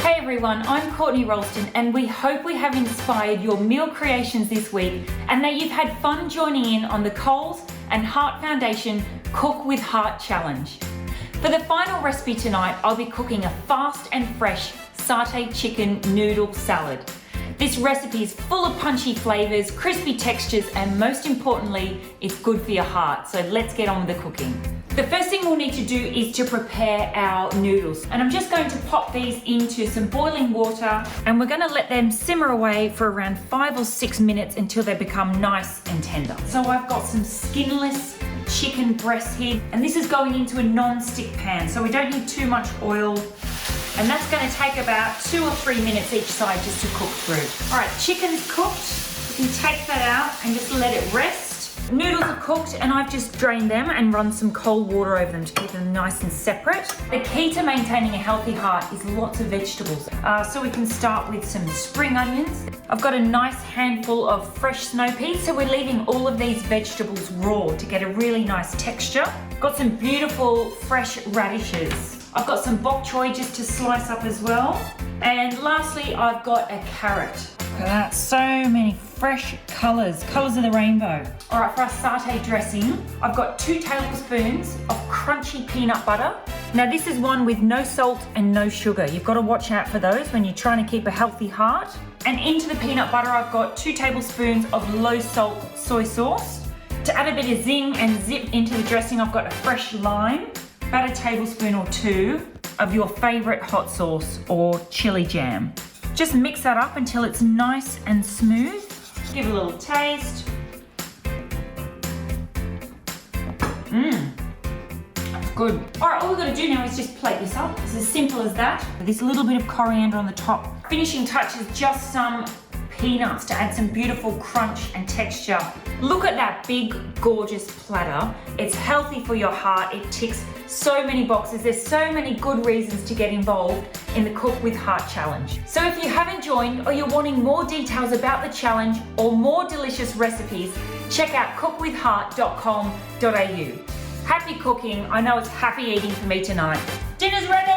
Hey everyone, I'm Courtney Roulston and we hope we have inspired your meal creations this week and that you've had fun joining in on the Coles and Heart Foundation Cook with Heart Challenge. For the final recipe tonight, I'll be cooking a fast and fresh satay chicken noodle salad. This recipe is full of punchy flavours, crispy textures, and most importantly, it's good for your heart. So let's get on with the cooking. The first thing we'll need to do is to prepare our noodles. And I'm just going to pop these into some boiling water and we're gonna let them simmer away for around 5 or 6 minutes until they become nice and tender. So I've got some skinless chicken breast here, and this is going into a non-stick pan, so we don't need too much oil. And that's gonna take about 2 or 3 minutes each side just to cook through. All right, chicken's cooked. You can take that out and just let it rest. Noodles are cooked and I've just drained them and run some cold water over them to keep them nice and separate. The key to maintaining a healthy heart is lots of vegetables. So we can start with some spring onions. I've got a nice handful of fresh snow peas, so we're leaving all of these vegetables raw to get a really nice texture. Got some beautiful fresh radishes. I've got some bok choy just to slice up as well. And lastly, I've got a carrot. Look at that, so many fresh colours of the rainbow. All right, for our satay dressing, I've got 2 tablespoons of crunchy peanut butter. Now this is one with no salt and no sugar. You've got to watch out for those when you're trying to keep a healthy heart. And into the peanut butter, I've got 2 tablespoons of low salt soy sauce. To add a bit of zing and zip into the dressing, I've got a fresh lime, about a tablespoon or 2 of your favourite hot sauce or chili jam. Just mix that up until it's nice and smooth. Give it a little taste. That's good. All right, all we've got to do now is just plate this up. It's as simple as that. With this little bit of coriander on the top. Finishing touch is just some peanuts to add some beautiful crunch and texture. Look at that big, gorgeous platter. It's healthy for your heart. It ticks so many boxes. There's so many good reasons to get involved in the Cook with Heart Challenge. So if you haven't joined or you're wanting more details about the challenge or more delicious recipes, check out cookwithheart.com.au. Happy cooking. I know it's happy eating for me tonight. Dinner's ready.